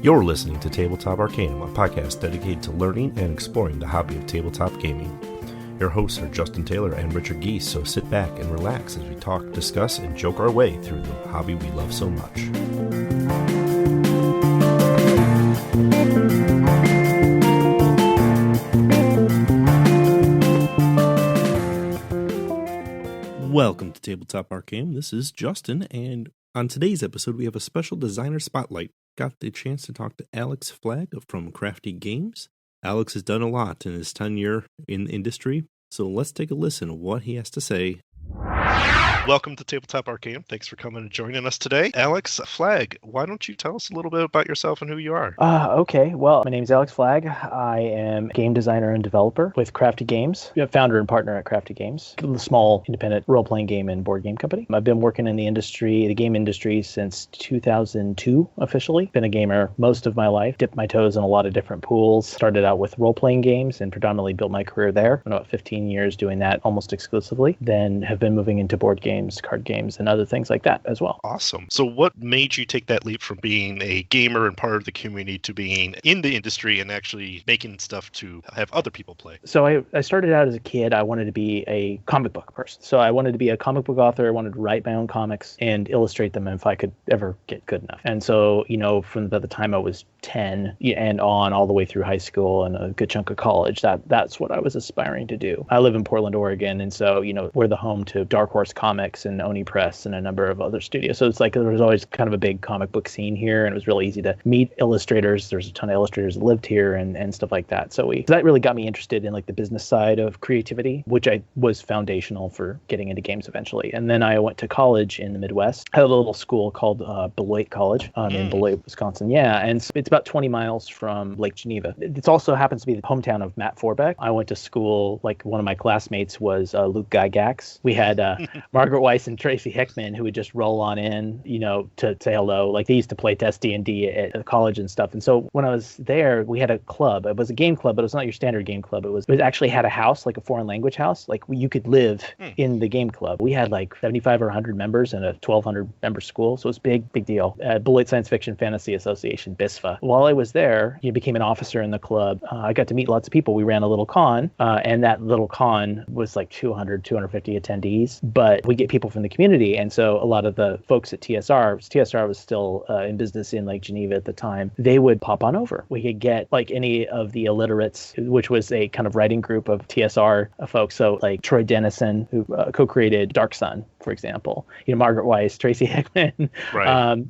You're listening to Tabletop Arcanum, a podcast dedicated to learning and exploring the hobby of tabletop gaming. Your hosts are Justin Taylor and Richard Giese, so sit back and relax as we talk, discuss, and joke our way through the hobby we love so much. Welcome to Tabletop Arcanum. This is Justin, and on today's episode, we have a special designer spotlight. Got the chance to talk to Alex Flagg from Crafty Games. Alex has done a lot in his tenure in the industry, so let's take a listen to what he has to say. Welcome to Tabletop Arcanum. Thanks for coming and joining us today. Alex Flagg, why don't you tell us a little bit about yourself and who you are? Okay. Well, my name is Alex Flagg. I am a game designer and developer with Crafty Games, founder and partner at Crafty Games, a small independent role-playing game and board game company. I've been working in the game industry, since 2002 officially. Been a gamer most of my life, dipped my toes in a lot of different pools. Started out with role-playing games and predominantly built my career there. Been about 15 years doing that almost exclusively. Then have been moving into board games, card games, and other things like that as well. Awesome. So what made you take that leap from being a gamer and part of the community to being in the industry and actually making stuff to have other people play? So I started out as a kid. I wanted to be a comic book person. So I wanted to be a comic book author. I wanted to write my own comics and illustrate them if I could ever get good enough. And so, from the time I was 10 and on all the way through high school and a good chunk of college, that's what I was aspiring to do. I live in Portland, Oregon. And so, we're the home to Dark Horse Comics and Oni Press and a number of other studios. So it's like there was always kind of a big comic book scene here, and it was really easy to meet illustrators. There's a ton of illustrators that lived here and stuff like that. So that really got me interested in like the business side of creativity, which I was foundational for getting into games eventually. And then I went to college in the Midwest. I had a little school called Beloit College in Beloit, Wisconsin. Yeah, and it's about 20 miles from Lake Geneva. It also happens to be the hometown of Matt Forbeck. I went to school, like one of my classmates was Luke Gygax. We had Margaret Weiss and Tracy Hickman, who would just roll on in, to say hello. Like they used to play test D&D at the college and stuff. And so when I was there, we had a club. It was a game club, but it was not your standard game club. It actually had a house, like a foreign language house. Like you could live in the game club. We had like 75 or 100 members in a 1,200 member school. So it was big deal. Beloit Science Fiction Fantasy Association, BISFA. While I was there, I became an officer in the club. I got to meet lots of people. We ran a little con, and that little con was like 250 attendees. But we get people from the community, and so a lot of the folks at TSR was still in business in Lake Geneva at the time. They would pop on over. We could get like any of the illiterates, which was a kind of writing group of TSR folks. So like Troy Dennison, who co-created Dark Sun, for example. Margaret Weiss, Tracy Hickman. Right.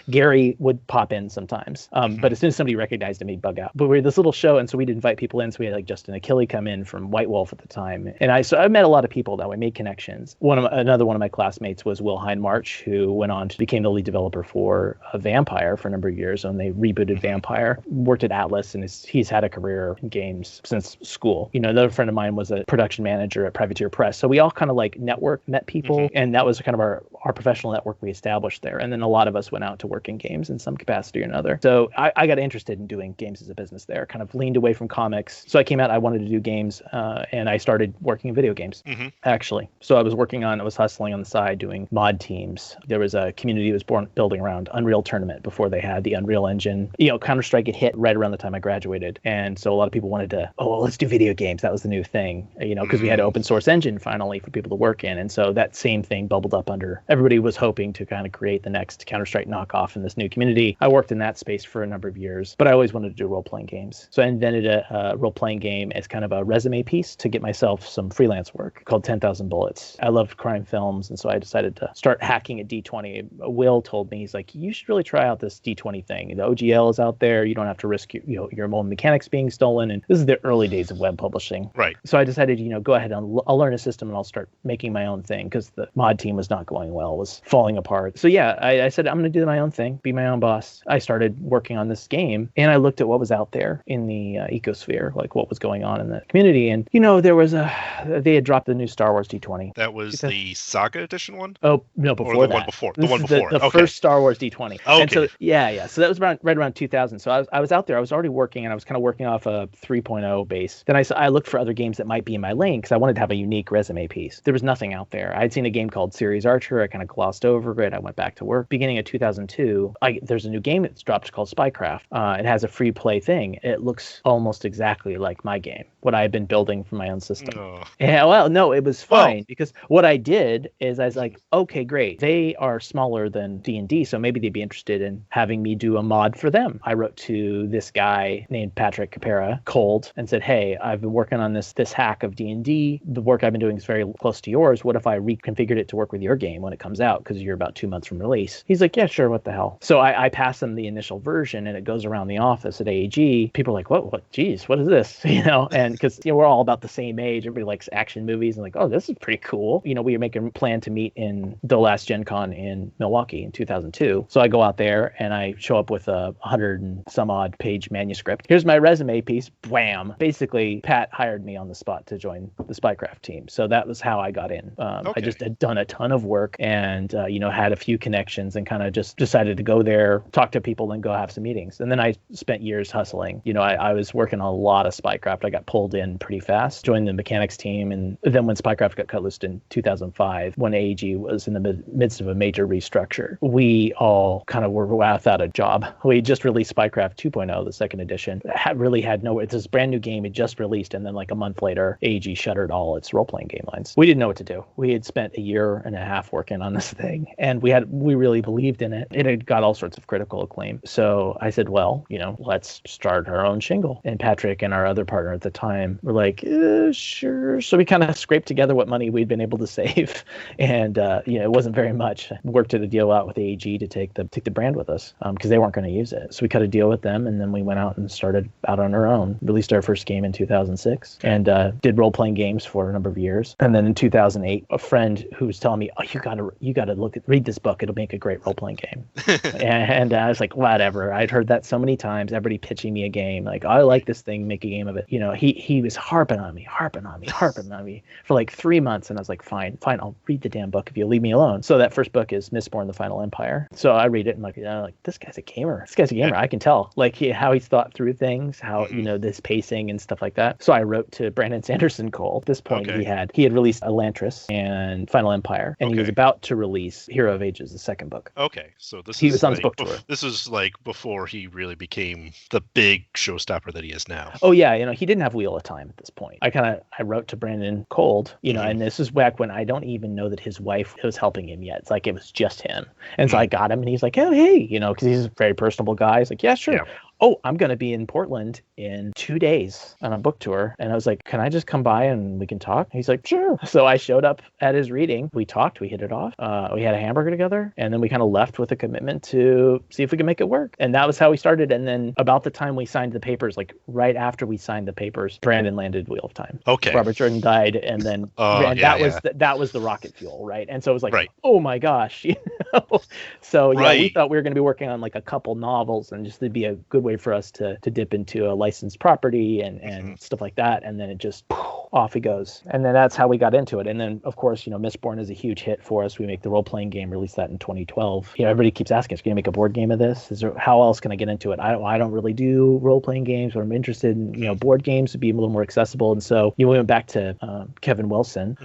Gary would pop in sometimes. But as soon as somebody recognized him, he'd bug out. But we were this little show, and so we'd invite people in. So we had like Justin Achille come in from White Wolf at the time, and I met a lot of people that way, made connections. Another one of my classmates was Will Hindmarch, who went on to become the lead developer for Vampire for a number of years, and they rebooted Vampire. Worked at Atlas, and he's had a career in games since school. Another friend of mine was a production manager at Privateer Press. So we all kind of like met people, and that was kind of our professional network we established there. And then a lot of us went out to work in games in some capacity or another. So I got interested in doing games as a business there, kind of leaned away from comics. So I came out, I wanted to do games, and I started working in video games, actually. So I was hustling on the side doing mod teams. There was a community that was building around Unreal Tournament before they had the Unreal Engine. Counter-Strike had hit right around the time I graduated. And so a lot of people wanted to, let's do video games. That was the new thing, because we had an open source engine finally for people to work in. And so that same thing bubbled up under, everybody was hoping to kind of create the next Counter-Strike knockoff in this new community. I worked in that space for a number of years, but I always wanted to do role-playing games. So I invented a role-playing game as kind of a resume piece to get myself some freelance work called 10,000 Bullets. I loved crime films, and so I decided to start hacking at D20. Will told me, he's like, you should really try out this D20 thing. The OGL is out there. You don't have to risk your own mechanics being stolen. And this is the early days of web publishing. Right. So I decided, go ahead and I'll learn a system and I'll start making my own thing, because the mod team was not going well, was falling apart. So yeah, I said, I'm going to do my own thing, be my own boss. I started working on this game, and I looked at what was out there in the ecosphere, like what was going on in the community. And, there was they had dropped the new Star Wars D20. That was the Saga Edition one? Oh no, Or before the that. one before? The This one is before. the Okay. first Star Wars D20. Okay. And so yeah. So that was right around 2000. So I was out there. I was already working, and I was kind of working off a 3.0 base. Then I looked for other games that might be in my lane because I wanted to have a unique resume piece. There was nothing out there. I'd seen a game called Series Archer. I kind of glossed over it. I went back to work. Beginning of 2002, there's a new game that's dropped called Spycraft. It has a free play thing. It looks almost exactly like my game, what I had been building for my own system. Oh. Yeah, well, no, it was fine because what I did is I was like, okay, great. They are smaller than D&D, so maybe they'd be interested in having me do a mod for them. I wrote to this guy named Patrick Capera, cold, and said, hey, I've been working on this hack of D&D. The work I've been doing is very close to yours. What if I reconfigured it to work with your game when it comes out because you're about 2 months from release? He's like, yeah, sure, what the hell? So I pass him the initial version, and it goes around the office at AEG. People are like, what, geez, what is this? And because we're all about the same age. Everybody likes action movies and like, oh, this is pretty cool. We were making a plan to meet in the last Gen Con in Milwaukee in 2002. So I go out there and I show up with a 100 and some odd page manuscript. Here's my resume piece. Wham. Basically, Pat hired me on the spot to join the Spycraft team. So that was how I got in. I just had done a ton of work and, had a few connections and kind of just decided to go there, talk to people, and go have some meetings. And then I spent years hustling. I was working on a lot of Spycraft. I got pulled in pretty fast, joined the mechanics team. And then when Spycraft got cut loose in 2005, when AEG was in the midst of a major restructure, we all kind of were without a job. We just released Spycraft 2.0, the second edition. It's this brand new game. It just released. And then like a month later, AEG shuttered all its role-playing game lines. We didn't know what to do. We had spent a year and a half working on this thing, and we really believed in it. It had got all sorts of critical acclaim. So I said, well, let's start our own shingle. And Patrick and our other partner at the time were like, sure. So we kind of scraped together what money we'd been able to save. And, it wasn't very much. Worked at a deal out with AEG to take the brand with us because they weren't going to use it. So we cut a deal with them, and then we went out and started out on our own. Released our first game in 2006 and did role-playing games for a number of years. And then in 2008, a friend who was telling me, oh, you got to read this book. It'll make a great role-playing game. and I was like, whatever. I'd heard that so many times, everybody pitching me a game. Like, oh, I like this thing, make a game of it. He was harping on me for like 3 months. And I was like, fine, I'll read the damn book if you leave me alone. So that first book is Mistborn: The Final Empire. So I read it and like this guy's a gamer. I can tell how he's thought through things, how, this pacing and stuff like that. So I wrote to Brandon Sanderson Cole. At this point, he had released Elantris and Final Empire, and he was about to release Hero of Ages, the second book. Okay, so he was on his book tour. This is like before he really became the big showstopper that he is now. Oh yeah, he didn't have Wheel of Time at this point. I wrote to Brandon cold, and this is back when I don't even know that his wife was helping him yet. It's like it was just him, and so I got him, and he's like, oh hey, because he's a very personable guy. He's like, yeah, sure. Yeah. Oh, I'm going to be in Portland in 2 days on a book tour. And I was like, can I just come by and we can talk? He's like, sure. So I showed up at his reading. We talked. We hit it off. We had a hamburger together. And then we kind of left with a commitment to see if we could make it work. And that was how we started. And then about the time we signed the papers, like right after we signed the papers, Brandon landed Wheel of Time. Okay. Robert Jordan died. And then that was the rocket fuel, right? And so it was like, oh my gosh. So we thought we were going to be working on like a couple novels and just to be a good way for us to dip into a licensed property and stuff like that. And then it just off he goes. And then that's how we got into it. And then of course, Mistborn is a huge hit for us. We make the role-playing game, release that in 2012. Everybody keeps asking us, can you make a board game of this? How else can I get into it? I don't really do role-playing games, but I'm interested in, board games to be a little more accessible. And so we went back to Kevin Wilson,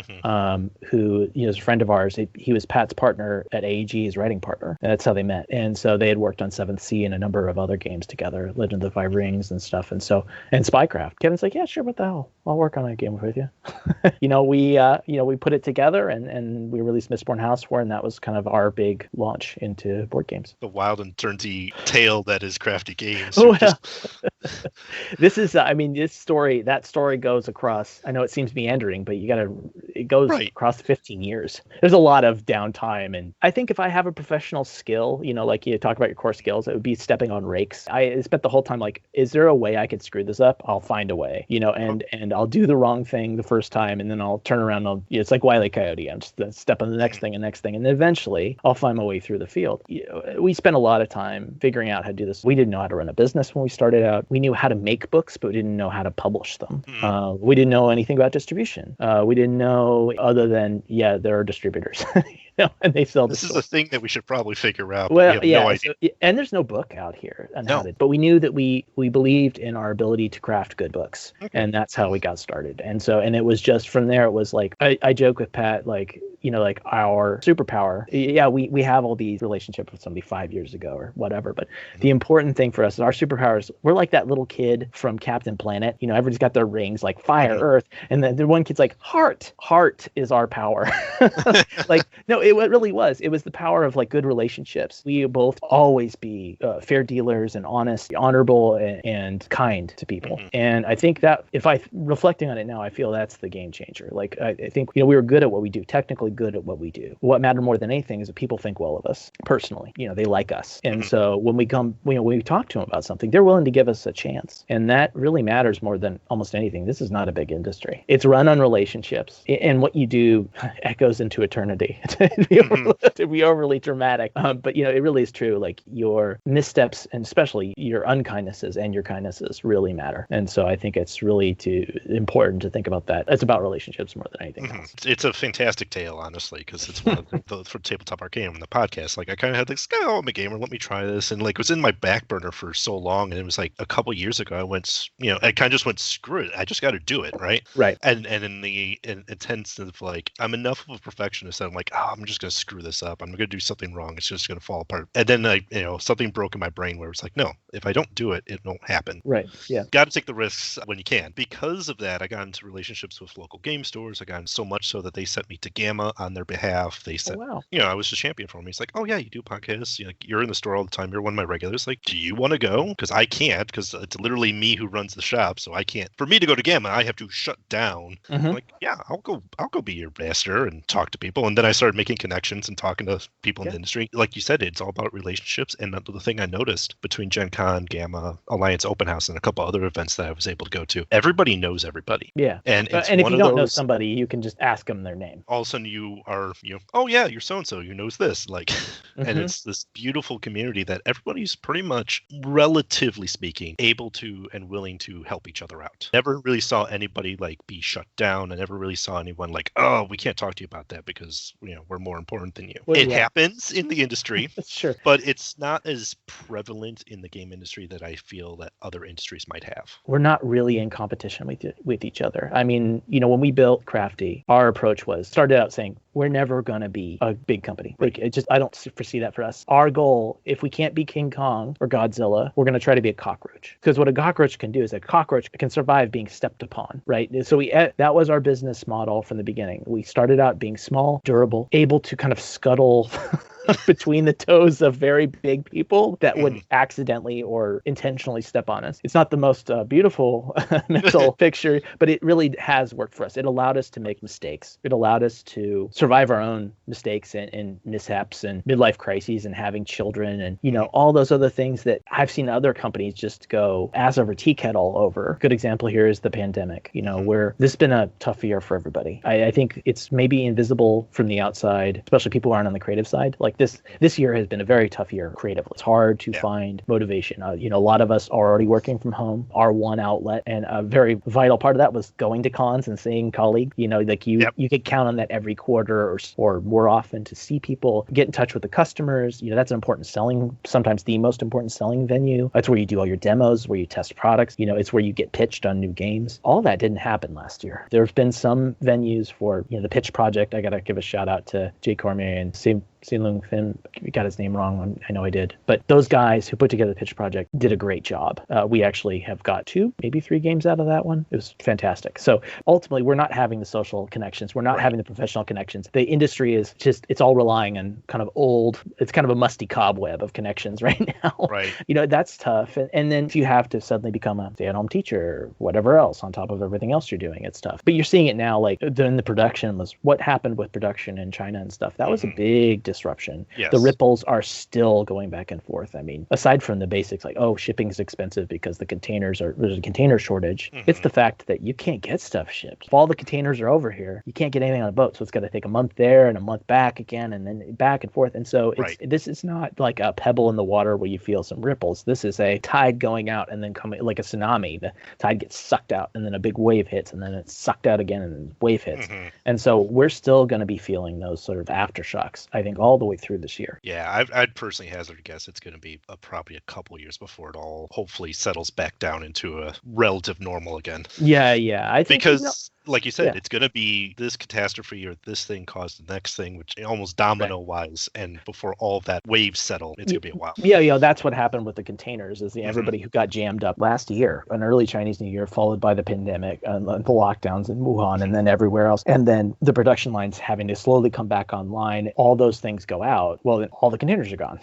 who is a friend of ours. He was Pat's partner at AEG, his writing partner. And that's how they met. And so they had worked on 7th Sea and a number of other games together, Legend of the Five Rings and stuff. And Spycraft. Kevin's like, yeah, sure, what the hell? I'll work on a game with you. We put it together and we released Mistborn House for, and that was kind of our big launch into board games. The wild and turnty tale that is Crafty Games. This is, that story goes across, I know it seems meandering, but it goes across 15 years. There's a lot of downtime. And I think if I have a professional skill, like you talk about your core skills, it would be stepping on rakes. I spent the whole time like, is there a way I could screw this up? I'll find a way, and I'll do the wrong wrong thing the first time, and then I'll turn around. It's like Wile E. Coyote. I'm just step on the next thing and next thing, and then eventually I'll find my way through the field. We spent a lot of time figuring out how to do this. We didn't know how to run a business when we started out. We knew how to make books, but we didn't know how to publish them. We didn't know anything about distribution. We didn't know other than there are distributors. And they sell. This is the thing that we should probably figure out. Well, we have no idea. And there's no book out here on how to. But we knew that we believed in our ability to craft good books, and that's how we got started. And it was just from there. It was like I joke with Pat, like our superpower. Yeah, we have all these relationships with somebody 5 years ago or whatever. But the important thing for us is our superpowers. We're like that little kid from Captain Planet. Everybody's got their rings like fire, earth, and then the one kid's like heart. Heart is our power. Like no. It really was. It was the power of like good relationships. We both always be fair dealers and honest, honorable, and kind to people. And I think that if reflecting on it now, I feel that's the game changer. Like I think we were good at what we do, technically good at what we do. What mattered more than anything is that people think well of us personally. They like us, and so when we come, when we talk to them about something, they're willing to give us a chance, and that really matters more than almost anything. This is not a big industry. It's run on relationships, and what you do echoes into eternity. To be overly dramatic, but it really is true. Like your missteps and especially your unkindnesses and your kindnesses really matter. And so I think it's really important to think about that. It's about relationships more than anything else. It's a fantastic tale, honestly, because it's one of the for Tabletop Arcanum and the podcast. Like I kind of had this, I'm a gamer, let me try this, and like it was in my back burner for so long, and it was like a couple years ago I went, I kind of just went, screw it, I just got to do it, right? And in the intense of like I'm enough of a perfectionist that I'm like, I'm just gonna screw this up. I'm going to do something wrong. It's just going to fall apart. And then something broke in my brain where it's like, no, if I don't do it, it won't happen. Right. Yeah. Got to take the risks when you can. Because of that, I got into relationships with local game stores. I got so much so that they sent me to Gamma on their behalf. They said, I was a champion for me. It's like, oh yeah, you do podcasts. You're in the store all the time. You're one of my regulars. Like, do you want to go? Because I can't, because it's literally me who runs the shop. So I can't. For me to go to Gamma, I have to shut down. I'm like, yeah, I'll go be your ambassador and talk to people. And then I started making connections and talking to people in the industry. Like you said, it's all about relationships. And the thing I noticed between Gen Con, Gamma, Alliance Open House, and a couple other events that I was able to go to, everybody knows everybody. Yeah. And if you don't know somebody, you can just ask them their name. All of a sudden you are, oh yeah, you're so-and-so, who knows this. Like, and it's this beautiful community that everybody's pretty much, relatively speaking, able to and willing to help each other out. Never really saw anybody like be shut down. I never really saw anyone like, oh, we can't talk to you about that because, we're more important than you. It happens in the industry, sure, but it's not as prevalent in the game industry that I feel that other industries might have. We're not really in competition with each other. I mean, when we built Crafty, our approach started out saying, we're never going to be a big company. Like, I don't foresee that for us. Our goal, if we can't be King Kong or Godzilla, we're going to try to be a cockroach. Because what a cockroach can do is a cockroach can survive being stepped upon, right? So that was our business model from the beginning. We started out being small, durable, able to kind of scuttle between the toes of very big people that would accidentally or intentionally step on us. It's not the most beautiful mental picture, but it really has worked for us. It allowed us to make mistakes. It allowed us to survive our own mistakes and mishaps and midlife crises and having children and, all those other things that I've seen other companies just go ass over tea kettle over. Good example here is the pandemic, where this has been a tough year for everybody. I think it's maybe invisible from the outside, especially people who aren't on the creative side. Like this year has been a very tough year creatively. It's hard to find motivation. A lot of us are already working from home. Our one outlet and a very vital part of that was going to cons and seeing colleagues. You could count on that every quarter or more often to see people, get in touch with the customers. That's an important selling, sometimes the most important selling venue. That's where you do all your demos, where you test products. It's where you get pitched on new games. All that didn't happen last year. There's been some venues for the Pitch Project. I got to give a shout out to Jay Cormier and Lung Finn, got his name wrong. I know I did. But those guys who put together the Pitch Project did a great job. We actually have got 2, maybe 3 games out of that one. It was fantastic. So ultimately, we're not having the social connections. We're not having the professional connections. The industry is just, it's all relying on kind of old, it's kind of a musty cobweb of connections right now. Right. That's tough. And then if you have to suddenly become a stay-at-home teacher or whatever else on top of everything else you're doing, it's tough. But you're seeing it now, like in the production was what happened with production in China and stuff. That was a big disruption. Yes. The ripples are still going back and forth. I mean, aside from the basics like, oh, shipping is expensive because there's a container shortage, it's the fact that you can't get stuff shipped. If all the containers are over here, you can't get anything on a boat. So it's got to take a month there and a month back again and then back and forth. And so this is not like a pebble in the water where you feel some ripples. This is a tide going out and then coming like a tsunami. The tide gets sucked out and then a big wave hits and then it's sucked out again and then wave hits. And so we're still going to be feeling those sort of aftershocks, I think, all the way through this year. Yeah, I'd personally hazard a guess it's going to be probably a couple years before it all hopefully settles back down into a relative normal again. Yeah. I think because like you said, it's going to be this catastrophe or this thing caused the next thing, which almost domino-wise, and before all of that waves settle, it's going to be a while. Yeah, that's what happened with the containers, is everybody who got jammed up last year, an early Chinese New Year, followed by the pandemic, and the lockdowns in Wuhan, and then everywhere else, and then the production lines having to slowly come back online, all those things go out, well, then all the containers are gone,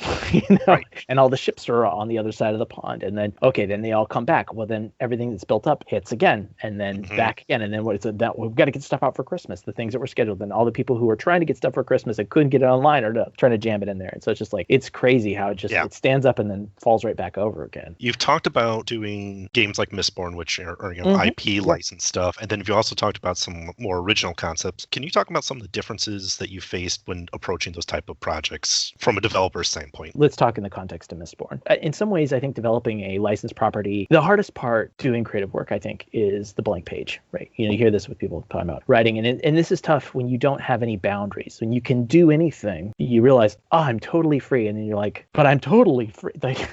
and all the ships are on the other side of the pond, and then, then they all come back. Well, then everything that's built up hits again, and then back again, and then what is it? That we've got to get stuff out for Christmas, the things that were scheduled, and all the people who were trying to get stuff for Christmas and couldn't get it online are trying to jam it in there. And so it's just like, it's crazy how it stands up and then falls right back over again. You've talked about doing games like Mistborn, which are IP licensed stuff, and then you've also talked about some more original concepts. Can you talk about some of the differences that you faced when approaching those type of projects from a developer standpoint? Let's talk in the context of Mistborn. In some ways, I think developing a licensed property, the hardest part doing creative work, I think, is the blank page, right? You hear this with people talking about writing, and this is tough when you don't have any boundaries. When you can do anything, you realize, I'm totally free, and then you're like, but I'm totally free. Like,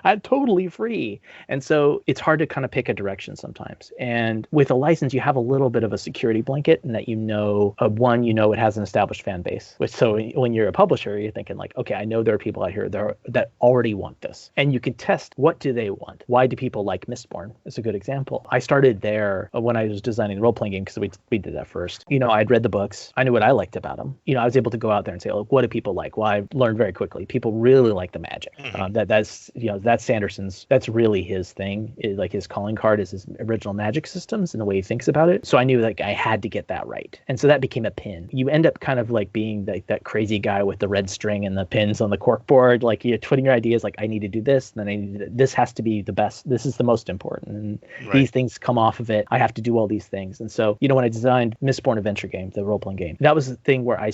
I'm totally free. And so it's hard to kind of pick a direction sometimes. And with a license, you have a little bit of a security blanket, and that it has an established fan base. So when you're a publisher, you're thinking like, okay, I know there are people out here that already want this, and you can test what do they want. Why do people like Mistborn? It's a good example. I started there when I was designing the role-playing game, because we did that first. I'd read the books. I knew what I liked about them. I was able to go out there and say, look, what do people like? Well, I learned very quickly. People really like the magic. That's Sanderson's. That's really his thing. Like his calling card is his original magic systems and the way he thinks about it. So I knew like I had to get that right. And so that became a pin. You end up kind of like being that crazy guy with the red string and the pins on the corkboard. Like you're putting your ideas like, I need to do this, and then this has to be the best. This is the most important. And these things come off of it. I have to do all these things. And so, when I designed Mistborn Adventure Game, the role-playing game, that was the thing where I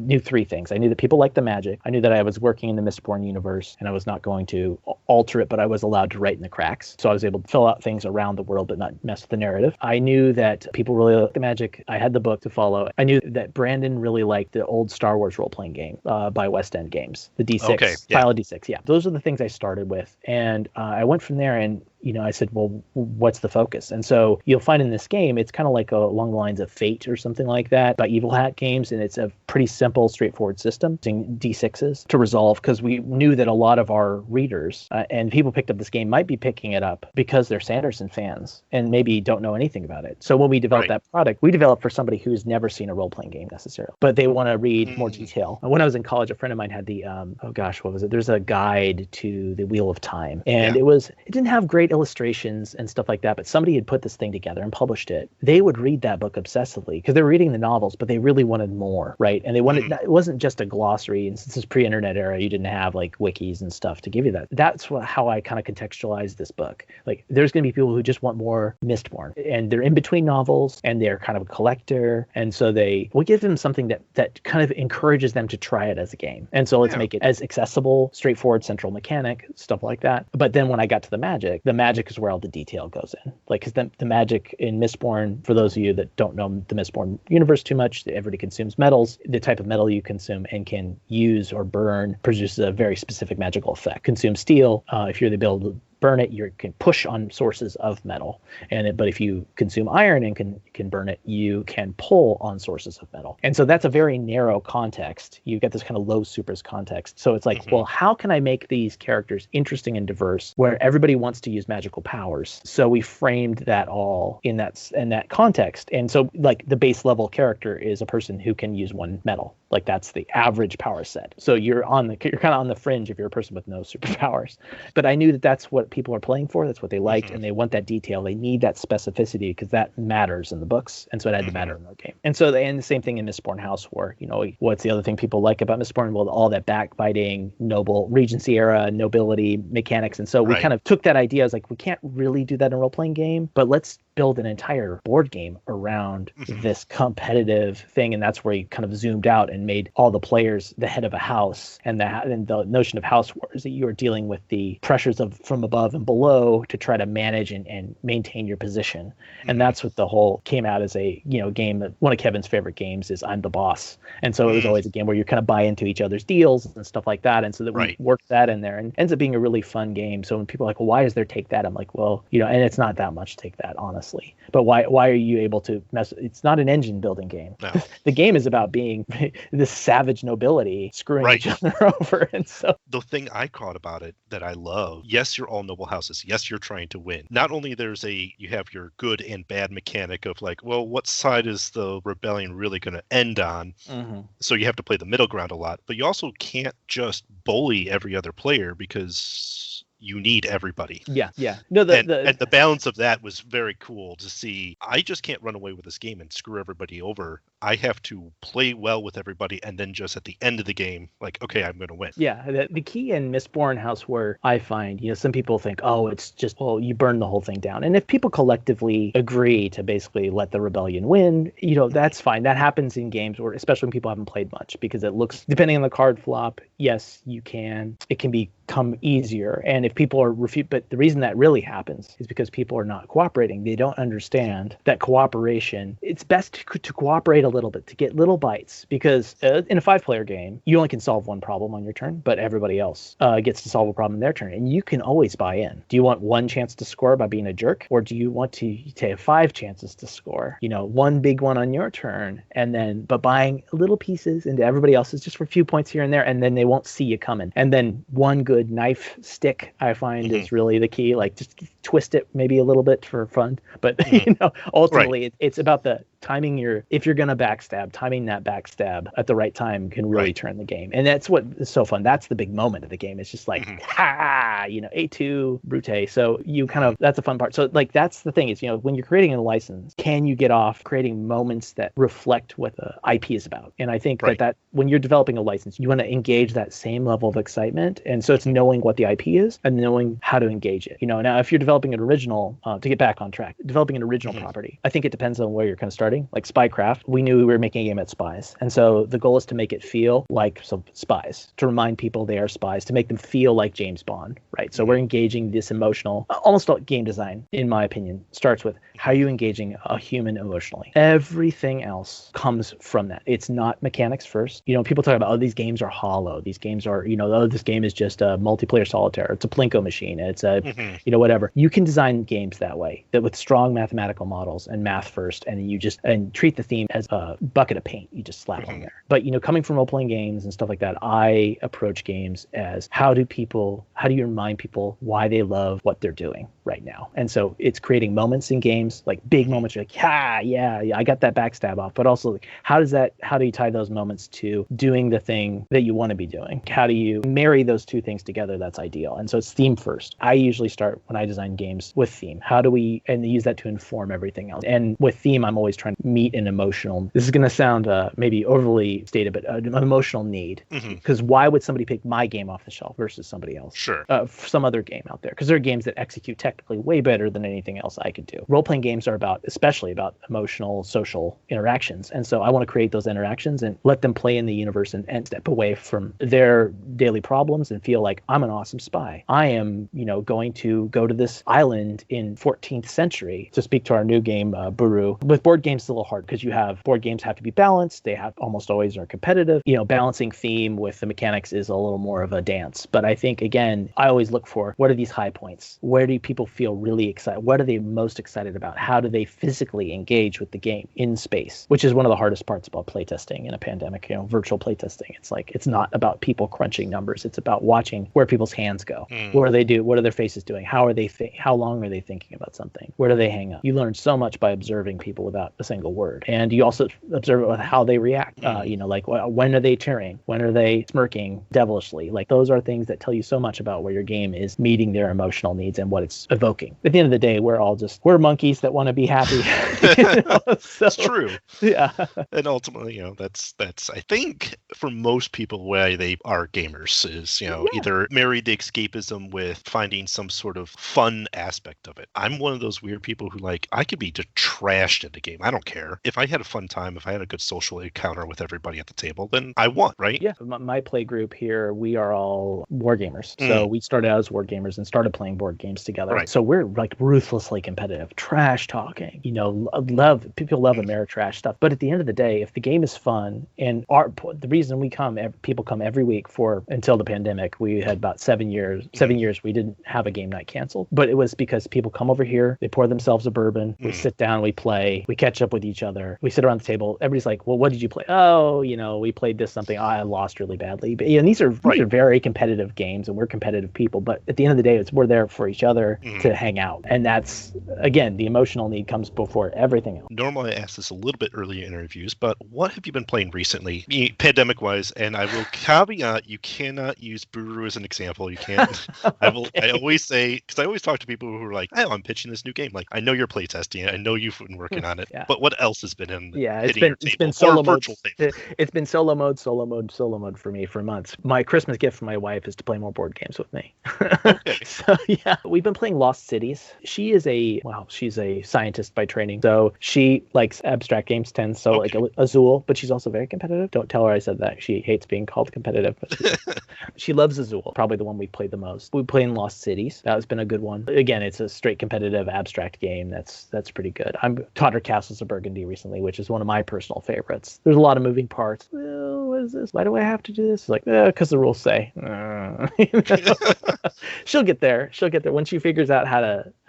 knew three things. I knew that people liked the magic. I knew that I was working in the Mistborn universe and I was not going to alter it, but I was allowed to write in the cracks. So I was able to fill out things around the world, but not mess with the narrative. I knew that people really liked the magic. I had the book to follow. I knew that Brandon really liked the old Star Wars role-playing game by West End Games, the D6, pile of D6. Yeah, those are the things I started with. And I went from there, and I said, well, what's the focus? And so you'll find in this game, it's kind of like along the lines of Fate or something like that, by Evil Hat Games. And it's a pretty simple, straightforward system using D6s to resolve, because we knew that a lot of our readers and people picked up this game might be picking it up because they're Sanderson fans and maybe don't know anything about it. So when we developed that product, we developed for somebody who's never seen a role-playing game necessarily, but they want to read more detail. When I was in college, a friend of mine had the, what was it? There's a guide to the Wheel of Time. And it didn't have great illustrations and stuff like that, but somebody had put this thing together and published it. They would read that book obsessively because they were reading the novels, but they really wanted more, right? And they wanted, it wasn't just a glossary. And since this pre-internet era, you didn't have like wikis and stuff to give you that. That's how I kind of contextualized this book. Like, there's going to be people who just want more Mistborn, and they're in between novels, and they're kind of a collector. And so we'll give them something that kind of encourages them to try it as a game. And so let's make it as accessible, straightforward, central mechanic, stuff like that. But then when I got to the magic is where all the detail goes in. Like, because the magic in Mistborn, for those of you that don't know the Mistborn universe too much, everybody consumes metals. The type of metal you consume and can use or burn produces a very specific magical effect. Consume steel, if you're the ability to burn it, you can push on sources of metal. But if you consume iron and can burn it, you can pull on sources of metal. And so that's a very narrow context. You get this kind of low supers context. So it's like, well, how can I make these characters interesting and diverse where everybody wants to use magical powers? So we framed that all in that context. And so, like, the base level character is a person who can use one metal. Like that's the average power set. So you're kind of on the fringe if you're a person with no superpowers. But I knew that that's what people are playing for. That's what they liked, and they want that detail. They need that specificity because that matters in the books, and so it had to matter in the game. And so the same thing in Mistborn House War. What's the other thing people like about Mistborn? Well, all that backbiting, noble Regency era nobility mechanics. And so we kind of took that idea. I was like, we can't really do that in a role-playing game, but let's build an entire board game around this competitive thing. And that's where he kind of zoomed out and made all the players the head of a house, and the notion of house wars, that you are dealing with the pressures from above and below to try to manage and maintain your position. And that's what the whole came out as a game that one of Kevin's favorite games is I'm the Boss. And so it was always a game where you kind of buy into each other's deals and stuff like that. And so that we worked that in there, and ends up being a really fun game. So when people are like, well, why is there Take That? I'm like, well, and it's not that much Take That, honestly. But why are you able to it's not an engine building game. No. The game is about being this savage nobility screwing each other over. And so the thing I caught about it that I love, yes, you're all noble houses. Yes, you're trying to win. Not only you have your good and bad mechanic of like, well, what side is the rebellion really going to end on? So you have to play the middle ground a lot, but you also can't just bully every other player because you need everybody. Yeah. No, and the balance of that was very cool to see. I just can't run away with this game and screw everybody over. I have to play well with everybody, and then just at the end of the game, like, okay, I'm going to win. Yeah, the key in Mistborn House where I find, some people think, oh, it's just, well, you burn the whole thing down. And if people collectively agree to basically let the rebellion win, that's fine. That happens in games, or especially when people haven't played much, because it looks, depending on the card flop, yes, it can become easier. And if people are but the reason that really happens is because people are not cooperating. They don't understand that cooperation, it's best to cooperate a little bit, to get little bites, because in a 5-player game, you only can solve one problem on your turn, but everybody else gets to solve a problem in their turn, and you can always buy in. Do you want one chance to score by being a jerk, or do you want to have 5 chances to score? One big one on your turn, but buying little pieces into everybody else's just for a few points here and there, and then they won't see you coming. And then one good knife stick, I find, is really the key. Like, just twist it maybe a little bit for fun, but ultimately it's about the timing if you're going to backstab, timing that backstab at the right time can really turn the game. And that's what is so fun. That's the big moment of the game. It's just like, A2 brute. So you that's a fun part. So like, that's the thing is, when you're creating a license, can you get off creating moments that reflect what the IP is about? And I think that when you're developing a license, you want to engage that same level of excitement. And so it's knowing what the IP is and knowing how to engage it. Now if you're developing an original, to get back on track, developing an original property, I think it depends on where you're kind of starting. Like Spycraft, we knew we were making a game at spies. And so the goal is to make it feel like some spies, to remind people they are spies, to make them feel like James Bond, right? So we're engaging this emotional, almost all game design, in my opinion, starts with how are you engaging a human emotionally? Everything else comes from that. It's not mechanics first. People talk about, these games are hollow. These games are, this game is just a multiplayer solitaire. It's a Plinko machine. It's a, whatever. You can design games that way, that with strong mathematical models and math first, and you just treat the theme as a bucket of paint you just slap on there. But coming from role-playing games and stuff like that, I approach games as how do you remind people why they love what they're doing right now? And so it's creating moments in games, like big moments. You're like, I got that backstab off. But also, like, how do you tie those moments to doing the thing that you want to be doing? How do you marry those two things together? That's ideal. And so it's theme first. I usually start when I design games with theme. And use that to inform everything else. And with theme, I'm always trying to meet an emotional, this is going to sound maybe overly stated, but an emotional need. Because why would somebody pick my game off the shelf versus somebody else? Sure. Some other game out there? Because there are games that execute technically way better than anything else I could do. Role-playing games are especially about emotional, social interactions. And so I want to create those interactions and let them play in the universe and step away from their daily problems and feel like, I'm an awesome spy. I am, going to go to this island in 14th century, to speak to our new game, Buru. With board games, it's a little hard because board games have to be balanced. They almost always are competitive. Balancing theme with the mechanics is a little more of a dance. But I think, again, I always look for, what are these high points? Where do people people feel really excited? What are they most excited about? How do they physically engage with the game in space? Which is one of the hardest parts about playtesting in a pandemic, virtual playtesting. It's like, it's not about people crunching numbers. It's about watching where people's hands go. What do they do? What are their faces doing? How are they how long are they thinking about something? Where do they hang up? You learn so much by observing people without a single word. And you also observe it with how they react. Like when are they cheering? When are they smirking devilishly? Like those are things that tell you so much about where your game is meeting their emotional needs and what it's evoking. At the end of the day, we're monkeys that want to be happy. So, it's true. Yeah. And ultimately, that's I think for most people why they are gamers is, either marry the escapism with finding some sort of fun aspect of it. I'm one of those weird people who I could be just trashed at a game. I don't care. If I had a fun time, if I had a good social encounter with everybody at the table, then I won, right? Yeah. My play group here, we are all war gamers. So we started out as war gamers and started playing board games together. Right. So we're ruthlessly competitive, trash talking, people love Ameritrash stuff. But at the end of the day, if the game is fun, and the reason people come every week until the pandemic, we had about 7 years we didn't have a game night canceled. But it was because people come over here, they pour themselves a bourbon, we sit down, we play, we catch up with each other, we sit around the table, everybody's like, well, what did you play? Oh, we played this something. I lost really badly. But these are very competitive games, and we're competitive people. But at the end of the day, we're there for each other to hang out. And that's, again, the emotional need comes before everything else. Normally I ask this a little bit earlier in interviews, but what have you been playing recently, pandemic-wise? And I will caveat, you cannot use Buru as an example. You can't. Okay. I always say, because I always talk to people who are like, oh, I'm pitching this new game. Like, I know you're playtesting it. I know you've been working on it. But what else has been in it's been solo mode. It's been solo mode for me for months. My Christmas gift for my wife is to play more board games with me. Okay. So we've been playing Lost Cities. She's a scientist by training. So she likes abstract games, like Azul, but she's also very competitive. Don't tell her I said that. She hates being called competitive. But she loves Azul, probably the one we played the most. We played in Lost Cities. That's been a good one. Again, it's a straight competitive abstract game. That's pretty good. I'm taught her Castles of Burgundy recently, which is one of my personal favorites. There's a lot of moving parts. Oh, what is this? Why do I have to do this? It's like, because the rules say. She'll get there. When she figures out how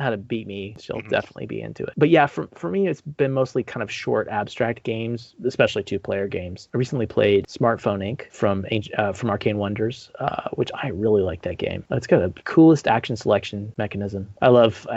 to beat me, she'll definitely be into it. But yeah, for me, it's been mostly kind of short abstract games, especially 2-player games. I recently played Smartphone Inc. from Arcane Wonders, which I really like that game. It's got the coolest action selection mechanism. I love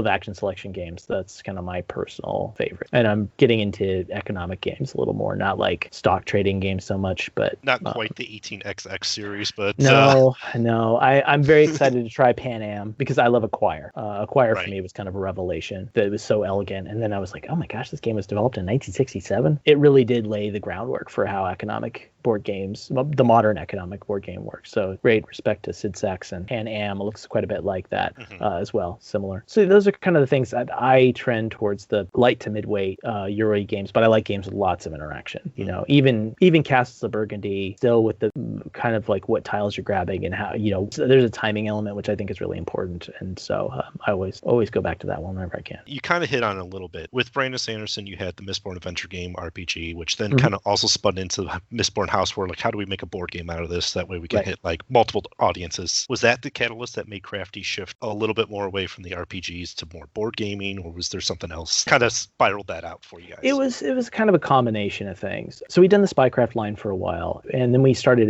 action selection games. That's kind of my personal favorite. And I'm getting into economic games a little more, not like stock trading games so much, but not quite the 18XX series, but no. I'm very excited to try Pan Am because I love Acquire. Acquire for me was kind of a revelation that it was so elegant. And then I was like, oh my gosh, this game was developed in 1967. It really did lay the groundwork for how economic board games, the modern economic board game works. So great respect to Sid Sachs and Pan Am. It looks quite a bit like that as well, similar. So those are kind of the things that I trend towards, the light to midweight Euro games, but I like games with lots of interaction. Even Castles of Burgundy, still with the kind of like what tiles you're grabbing and how, so there's a timing element, which I think is really important. And so I always go back to that one whenever I can. You kind of hit on it a little bit. With Brandon Sanderson, you had the Mistborn Adventure Game RPG, which then kind of also spun into the Mistborn House, where how do we make a board game out of this? That way we can hit multiple audiences. Was that the catalyst that made Crafty shift a little bit more away from the RPGs to more board gaming, or was there something else kind of spiraled that out for you guys? It was kind of a combination of things. So we'd done the Spycraft line for a while, and then we started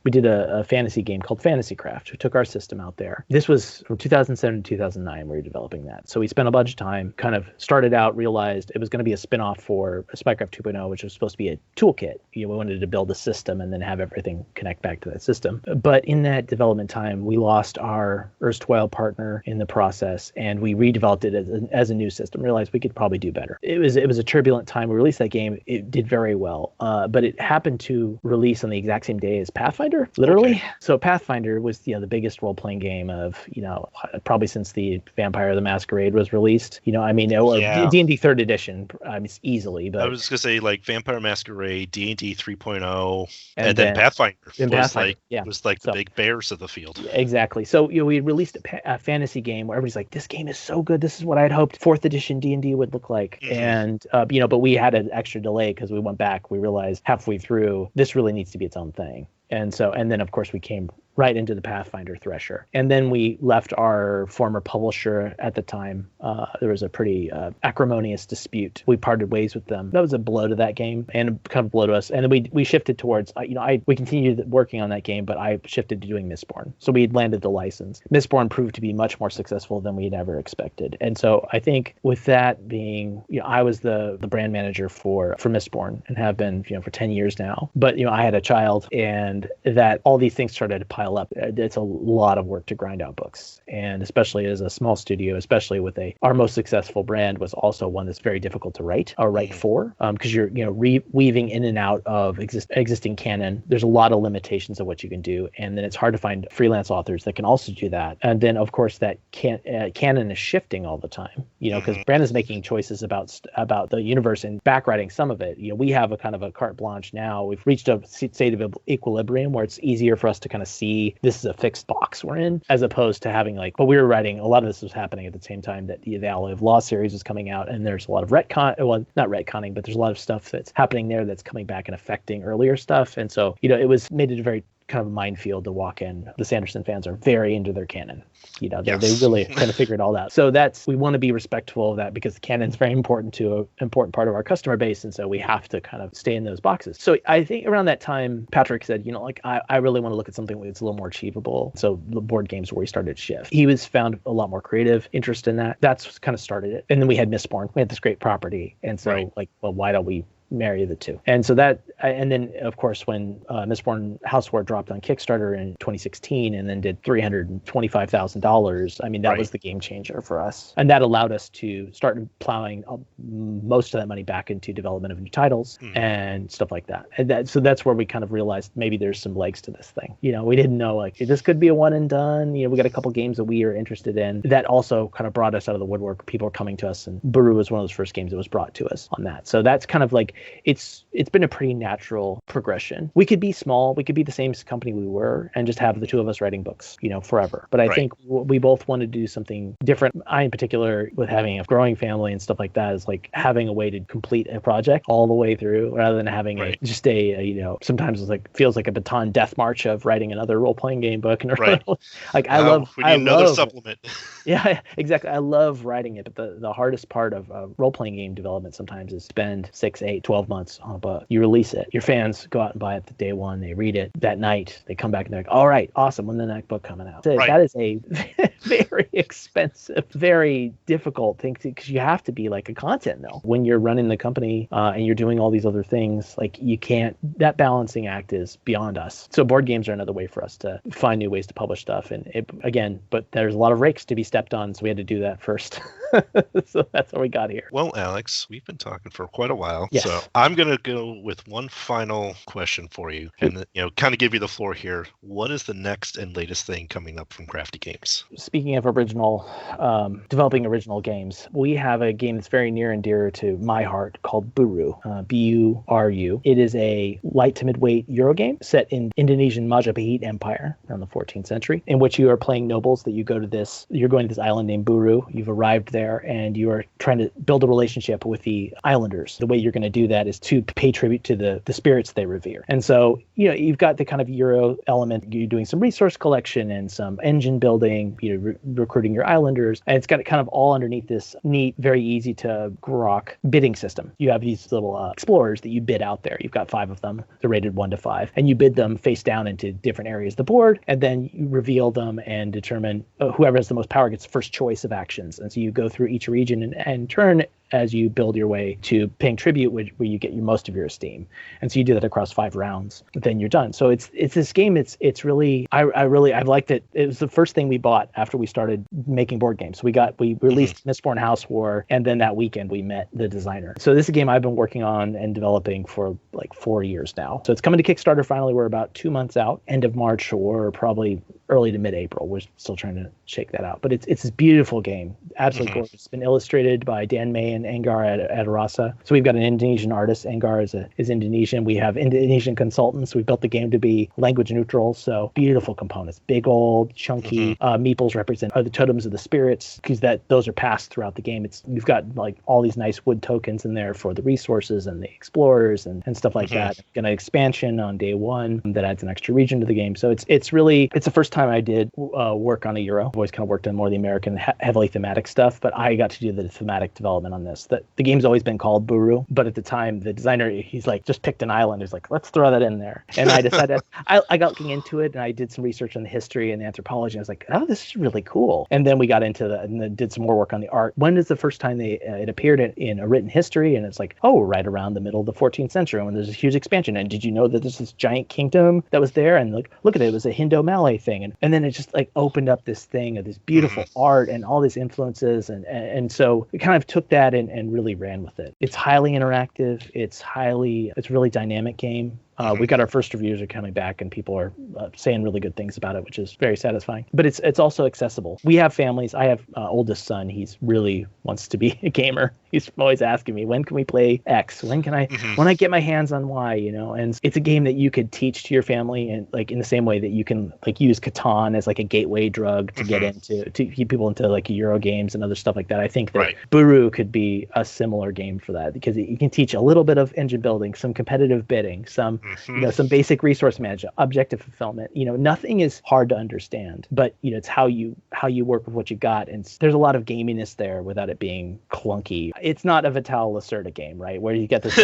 we did a fantasy game called Fantasycraft. We took our system out there. This was from 2007 to 2009 we were developing that. So we spent a bunch of time, kind of started out, realized it was going to be a spin-off for Spycraft 2.0, which was supposed to be a toolkit. We wanted to build a system and then have everything connect back to that system. But in that development time, we lost our erstwhile partner in the process, and we redeveloped it as a new system, realized we could probably do better. It was a turbulent time. We released that game. It did very well, but it happened to release on the exact same day as Pathfinder, literally. Okay. So Pathfinder was the biggest role-playing game of, probably since the Vampire the Masquerade was released. Or D&D 3rd edition, easily. But I was going to say, like, Vampire Masquerade, D&D 3.0, and then Pathfinder was the big bears of the field. Exactly. So we released a fantasy game where everybody's like, this game is so good. This is what I'd hoped 4th edition D&D would look like. And but we had an extra delay because we went back. We realized halfway through, this really needs to be its own thing. And then of course we came right into the Pathfinder Thresher. And then we left our former publisher at the time. There was a pretty acrimonious dispute. We parted ways with them. That was a blow to that game and kind of a blow to us. And then we shifted towards, we continued working on that game, but I shifted to doing Mistborn. So we had landed the license. Mistborn proved to be much more successful than we had ever expected. And so I think with that being, I was the brand manager for Mistborn and have been, for 10 years now. But, I had a child, and that all these things started to pile up. It's a lot of work to grind out books, and especially as a small studio, especially with our most successful brand was also one that's very difficult to write for, because you're weaving in and out of existing canon. There's a lot of limitations of what you can do, and then it's hard to find freelance authors that can also do that. And then of course that canon is shifting all the time, because Brandon's making choices about the universe and backwriting some of it. We have a kind of a carte blanche now. We've reached a state of equilibrium where it's easier for us to kind of see this is a fixed box we're in, as opposed to having but we were writing, a lot of this was happening at the same time that the Alloy of Law series was coming out, and there's a lot of not retconning, but there's a lot of stuff that's happening there that's coming back and affecting earlier stuff. And so, it made it a very kind of a minefield to walk in. The Sanderson fans are very into their canon. They really kind of figured it all out. So we want to be respectful of that, because the canon is very important to an important part of our customer base. And so we have to kind of stay in those boxes. So I think around that time, Patrick said, I really want to look at something that's a little more achievable. So the board games where he started to shift. He found a lot more creative interest in that. That's kind of started it. And then we had Mistborn. We had this great property. And so why don't we marry the two? And so and then of course when Mistborn House War dropped on Kickstarter in 2016 and then did $325,000, that was the game changer for us, and that allowed us to start plowing most of that money back into development of new titles and stuff like that. And that's where we kind of realized maybe there's some legs to this thing. We didn't know this could be a one and done. We got a couple games that we are interested in that also kind of brought us out of the woodwork. People are coming to us, and Buru was one of those first games that was brought to us on that. So that's kind of it's been a pretty natural progression. We could be small, we could be the same company we were, and just have the two of us writing books, forever. But I think we both wanted to do something different. I, in particular, with having a growing family and stuff like that, is having a way to complete a project all the way through, rather than having sometimes it's feels like a baton death march of writing another role-playing game book. And I love another supplement. Yeah, exactly. I love writing it, but the hardest part of role-playing game development sometimes is spend 6, 8, 12 months on a book. You release it. Your fans go out and buy it the day one. They read it that night. They come back and they're like, all right, awesome. When the next book coming out? That is a very expensive, very difficult thing, because you have to be like a content mill when you're running the company and you're doing all these other things. You can't, that balancing act is beyond us. So board games are another way for us to find new ways to publish stuff. And but there's a lot of rakes to be stepped on. So we had to do that first. So that's how we got here. Well, Alex, we've been talking for quite a while. Yes. So I'm going to go with one final question for you, and kind of give you the floor here. What is the next and latest thing coming up from Crafty Games? Speaking of developing original games, we have a game that's very near and dear to my heart called Buru, Buru. It is a light to midweight Euro game set in Indonesian Majapahit Empire around the 14th century, in which you are playing nobles that you're going to this island named Buru. You've arrived there and you are trying to build a relationship with the islanders. The way you're going to do that is to pay tribute to the spirits they revere. And so, you've got the kind of Euro element. You're doing some resource collection and some engine building, recruiting your islanders. And it's got it kind of all underneath this neat, very easy to grok bidding system. You have these little explorers that you bid out there. You've got 5 of them. They're rated 1 to 5. And you bid them face down into different areas of the board. And then you reveal them and determine whoever has the most power gets first choice of actions. And so you go through each region and turn as you build your way to paying tribute, where you get most of your esteem. And so you do that across 5 rounds, then you're done. So it's this game. It's really, I've liked it. It was the first thing we bought after we started making board games. We released Mistborn House War, and then that weekend we met the designer. So this is a game I've been working on and developing for 4 years now. So it's coming to Kickstarter finally. We're about 2 months out, end of March or probably early to mid-April. We're still trying to shake that out. But it's this beautiful game. Absolutely gorgeous. It's been illustrated by Dan May and Anggar at Arasa. So we've got an Indonesian artist. Anggar is Indonesian. We have Indonesian consultants. We built the game to be language neutral. So beautiful components. Big old, chunky. Meeples represent the totems of the spirits, because those are passed throughout the game. We've got like all these nice wood tokens in there for the resources and the explorers and stuff like that. Got an expansion on day one that adds an extra region to the game. So it's the first time I did work on a Euro. I've always kind of worked on more of the American heavily thematic stuff, but I got to do the thematic development on this. The game's always been called Buru, but at the time the designer, he's like, just picked an island. He's like, let's throw that in there. And I decided I got looking into it, and I did some research on the history and the anthropology. I was like, oh, this is really cool. And then we got into and then did some more work on the art. When is the first time it appeared in a written history? And it's like, oh, right around the middle of the 14th century when there's a huge expansion. And did you know that there's this giant kingdom that was there? And look at it, it was a Indo-Malay thing. And then it just like opened up this thing of this beautiful art and all these influences. And so it kind of took that and really ran with it. It's highly interactive. It's really dynamic game. We got our first reviews are coming back, and people are saying really good things about it, which is very satisfying. But it's also accessible. We have families. I have oldest son. He's really wants to be a gamer. He's always asking me, when can we play X? When I get my hands on Y? And it's a game that you could teach to your family, and like in the same way that you can like use Catan as like a gateway drug to get to keep people into like Euro games and other stuff like that. I think that Buru could be a similar game for that, because you can teach a little bit of engine building, some competitive bidding, some some basic resource management, objective fulfillment. Nothing is hard to understand, but it's how you work with what you've got. And there's a lot of gaminess there without it being clunky. It's not a Vital Lacerda game, right? Where you get this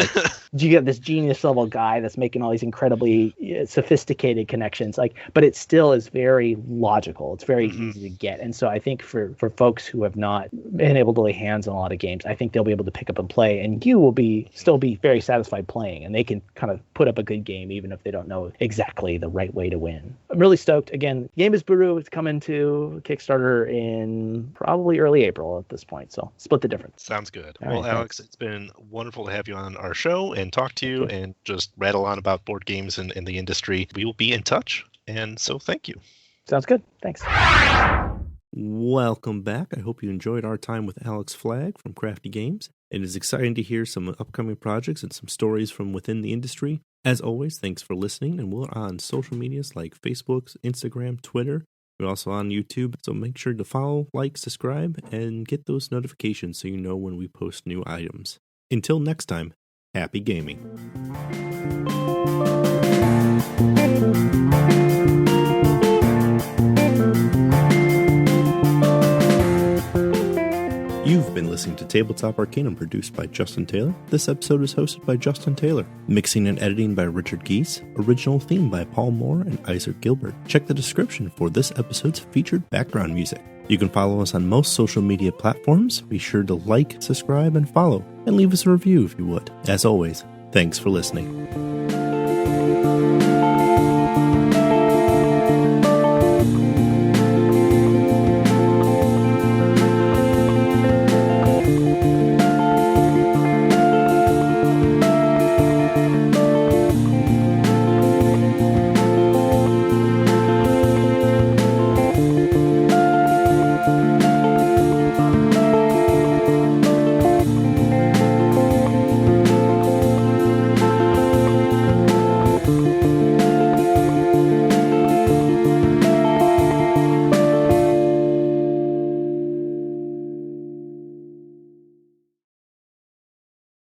you get this genius level guy that's making all these incredibly sophisticated connections, but it still is very logical. It's very easy to get. And so I think for folks who have not been able to lay hands on a lot of games, I think they'll be able to pick up and play, and you will still be very satisfied playing, and they can kind of put up a good game even if they don't know exactly the right way to win. I'm really stoked. Again, the game is Buru. It's coming to Kickstarter in probably early April at this point, so split the difference. Sounds good. Well, Alex, it's been wonderful to have you on our show and talk to you and just rattle on about board games and the industry. We will be in touch, and so thank you. Sounds good. Thanks. Welcome back. I hope you enjoyed our time with Alex Flagg from Crafty Games. It is exciting to hear some upcoming projects and some stories from within the industry. As always, thanks for listening, and we're on social medias like Facebook, Instagram, Twitter. We're also on YouTube, so make sure to follow, like, subscribe, and get those notifications so you know when we post new items. Until next time, happy gaming. You've been listening to Tabletop Arcanum, produced by Justin Taylor. This episode is hosted by Justin Taylor. Mixing and editing by Richard Giese. Original theme by Paul Moore and Issac Gilbert. Check the description for this episode's featured background music. You can follow us on most social media platforms. Be sure to like, subscribe, and follow. And leave us a review if you would. As always, thanks for listening.